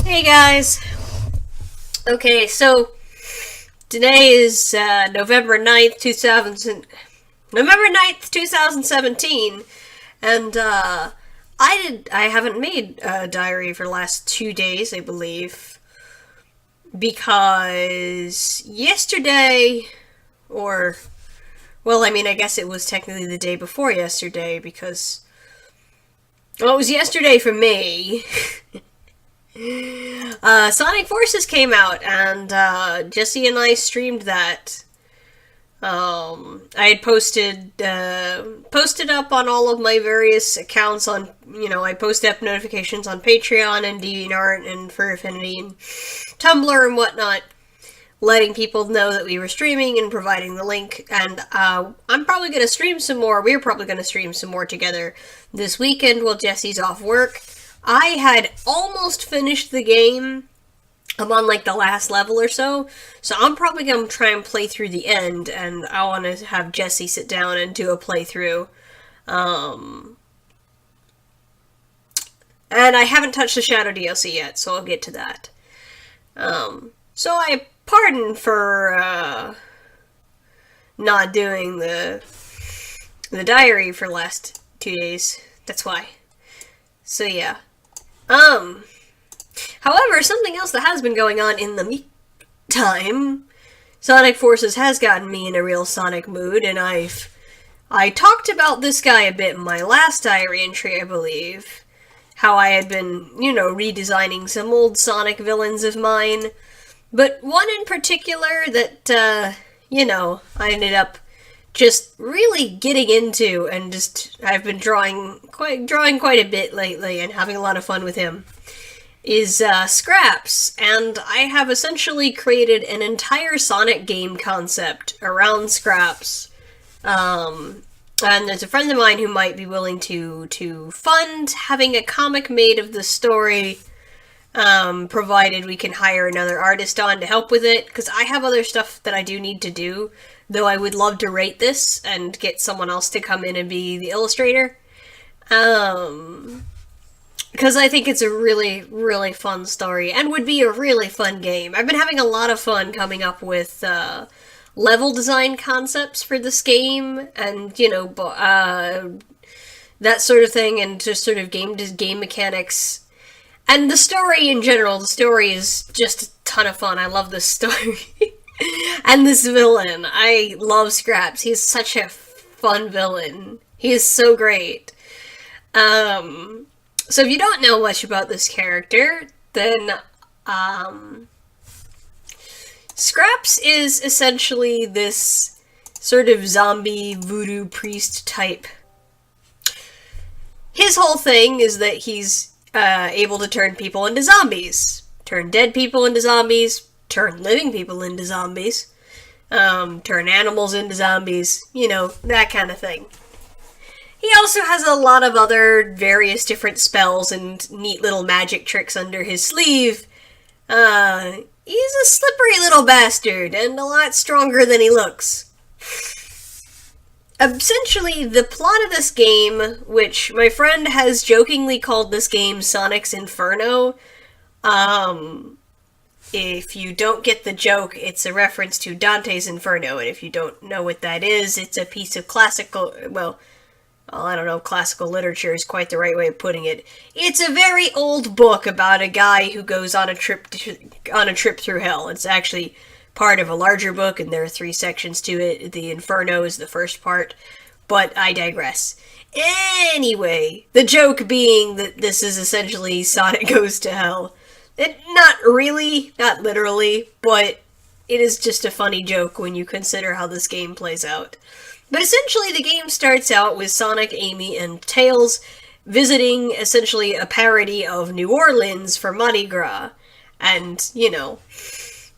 Hey guys! Okay, so today is November 9th, 2017, and I haven't made a diary for the last 2 days, I believe, because yesterday, or, well, I mean, I guess it was technically the day before yesterday, because, well, it was yesterday for me. Sonic Forces came out, and Jesse and I streamed that. I had posted up on all of my various accounts on, I post up notifications on Patreon and DeviantArt and Fur Affinity and Tumblr and whatnot, letting people know that we were streaming and providing the link. And I'm probably going to stream some more. We're probably going to stream some more together this weekend while Jesse's off work. I had almost finished the game. I'm on like the last level or so, so I'm probably going to try and play through the end, and I want to have Jesse sit down and do a playthrough. And I haven't touched the Shadow DLC yet, so I'll get to that. So I pardon for not doing the diary for the last 2 days. That's why. So yeah. However, something else that has been going on in the meantime, Sonic Forces has gotten me in a real Sonic mood, and I talked about this guy a bit in my last diary entry, I believe. How I had been, redesigning some old Sonic villains of mine. But one in particular that, I ended up just really getting into, and I've been drawing quite a bit lately and having a lot of fun with him, is Scraps. And I have essentially created an entire Sonic game concept around Scraps. And there's a friend of mine who might be willing to fund having a comic made of the story, provided we can hire another artist on to help with it, because I have other stuff that I do need to do. Though I would love to rate this and get someone else to come in and be the illustrator. Because I think it's a really, really fun story and would be a really fun game. I've been having a lot of fun coming up with level design concepts for this game and, that sort of thing, and just sort of game mechanics. And the story in general, the story is just a ton of fun. I love this story. And this villain, I love Scraps. He's such a fun villain. He is so great. So if you don't know much about this character, then Scraps is essentially this sort of zombie voodoo priest type. His whole thing is that he's able to turn people into zombies. Turn dead people into zombies. Turn living people into zombies, turn animals into zombies, that kind of thing. He also has a lot of other various different spells and neat little magic tricks under his sleeve. He's a slippery little bastard, and a lot stronger than he looks. Essentially, the plot of this game, which my friend has jokingly called this game Sonic's Inferno, if you don't get the joke, it's a reference to Dante's Inferno, and if you don't know what that is, it's a piece of classical, I don't know if classical literature is quite the right way of putting it. It's a very old book about a guy who goes on a trip through hell. It's actually part of a larger book, and there are 3 sections to it. The Inferno is the first part, but I digress. Anyway, the joke being that this is essentially Sonic Goes to Hell. Not really, not literally, but it is just a funny joke when you consider how this game plays out. But essentially, the game starts out with Sonic, Amy, and Tails visiting essentially a parody of New Orleans for Mardi Gras. And,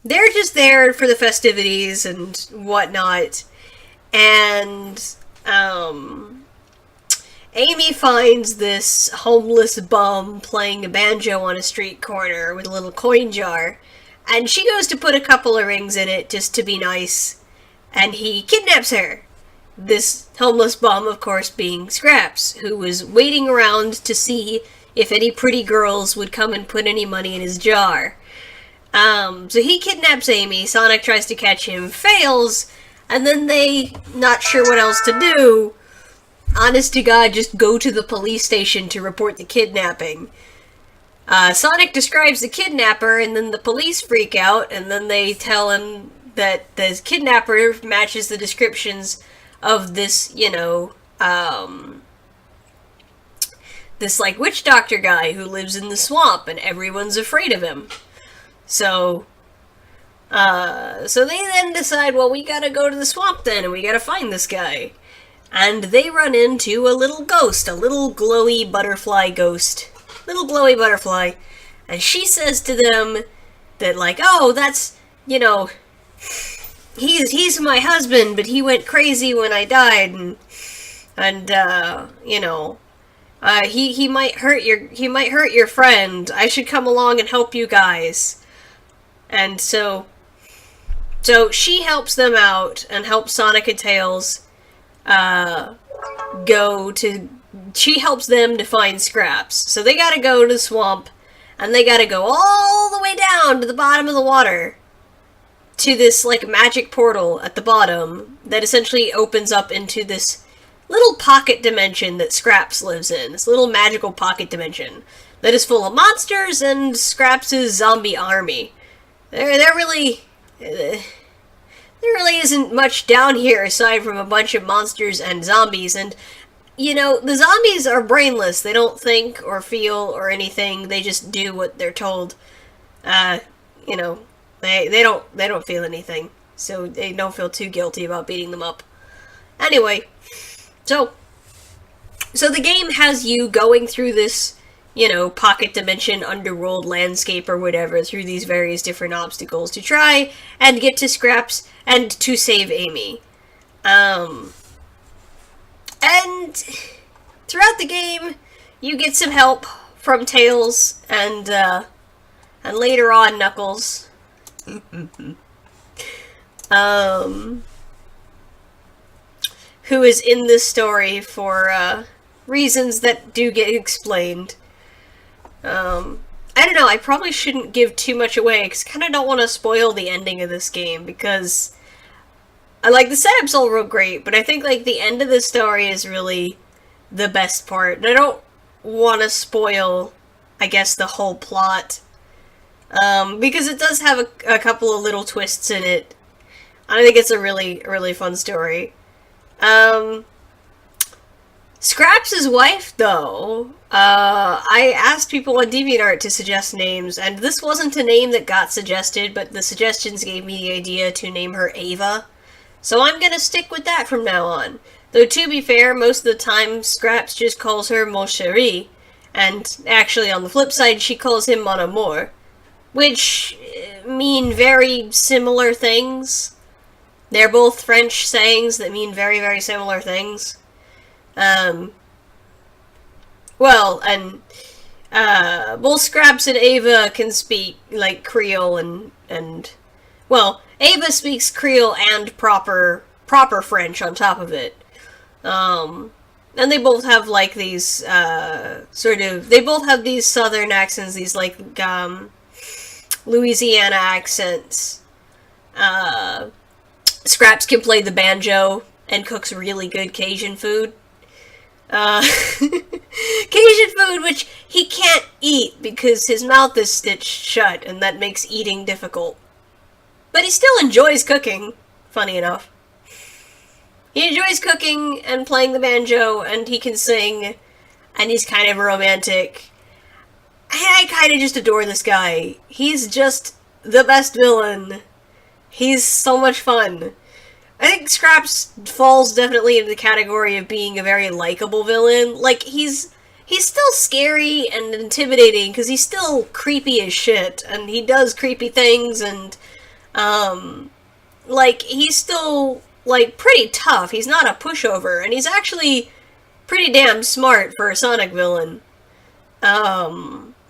they're just there for the festivities and whatnot. And, Amy finds this homeless bum playing a banjo on a street corner with a little coin jar, and she goes to put a couple of rings in it just to be nice, and he kidnaps her. This homeless bum, of course, being Scraps, who was waiting around to see if any pretty girls would come and put any money in his jar. So he kidnaps Amy, Sonic tries to catch him, fails, and then they, not sure what else to do, honest to God, just go to the police station to report the kidnapping. Sonic describes the kidnapper, and then the police freak out, and then they tell him that the kidnapper matches the descriptions of this, this, like, witch doctor guy who lives in the swamp, and everyone's afraid of him. So they then decide, well, we gotta go to the swamp then, and we gotta find this guy. And they run into a little ghost, a little glowy butterfly ghost. Little glowy butterfly. And she says to them that, like, oh, that's, he's my husband, but he went crazy when I died, and he might hurt your friend. I should come along and help you guys. And so she helps them out and helps Sonic and Tails she helps them to find Scraps. So they gotta go to the swamp, and they gotta go all the way down to the bottom of the water to this, like, magic portal at the bottom that essentially opens up into this little pocket dimension that Scraps lives in. This little magical pocket dimension that is full of monsters and Scraps' zombie army. There really isn't much down here aside from a bunch of monsters and zombies, and, the zombies are brainless. They don't think or feel or anything. They just do what they're told. They don't feel anything, so they don't feel too guilty about beating them up. Anyway, so the game has you going through this, pocket dimension, underworld landscape or whatever, through these various different obstacles to try and get to Scraps and to save Amy. And throughout the game, you get some help from Tails and later on Knuckles. Who is in this story for reasons that do get explained. I don't know, I probably shouldn't give too much away, because I kind of don't want to spoil the ending of this game, because the setup's all real great, but I think, the end of the story is really the best part, and I don't want to spoil, I guess, the whole plot, because it does have a couple of little twists in it. I think it's a really, really fun story. Scraps' wife, though, I asked people on DeviantArt to suggest names, and this wasn't a name that got suggested, but the suggestions gave me the idea to name her Ava. So I'm gonna stick with that from now on. Though, to be fair, most of the time Scraps just calls her Mon Chéri, and actually on the flip side she calls him Mon Amour, which mean very similar things. They're both French sayings that mean very, very similar things. Both Scraps and Ava can speak, Creole and Ava speaks Creole and proper French on top of it. And they both have, these, they both have these southern accents, these, Louisiana accents. Scraps can play the banjo and cooks really good Cajun food. Cajun food, which he can't eat because his mouth is stitched shut, and that makes eating difficult. But he still enjoys cooking, funny enough. He enjoys cooking and playing the banjo, and he can sing, and he's kind of romantic. And I kind of just adore this guy. He's just the best villain. He's so much fun. I think Scraps falls definitely into the category of being a very likable villain. He's still scary and intimidating, because he's still creepy as shit, and he does creepy things, and, he's still, pretty tough. He's not a pushover, and he's actually pretty damn smart for a Sonic villain.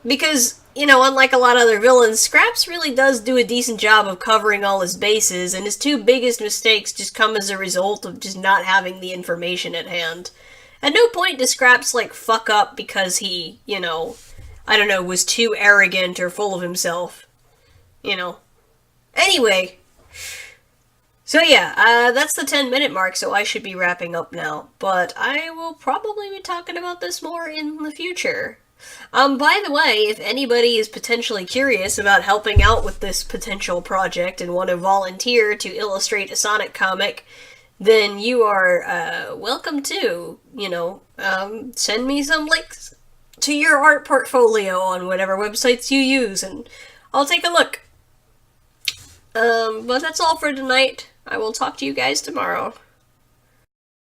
Because, unlike a lot of other villains, Scraps really does do a decent job of covering all his bases, and his two biggest mistakes just come as a result of just not having the information at hand. At no point does Scraps, like, fuck up because he, you know, I don't know, was too arrogant or full of himself. You know. Anyway. So yeah, that's the 10-minute mark, so I should be wrapping up now. But I will probably be talking about this more in the future. By the way, if anybody is potentially curious about helping out with this potential project and want to volunteer to illustrate a Sonic comic, then you are welcome to, you know, send me some links to your art portfolio on whatever websites you use, and I'll take a look. But that's all for tonight. I will talk to you guys tomorrow.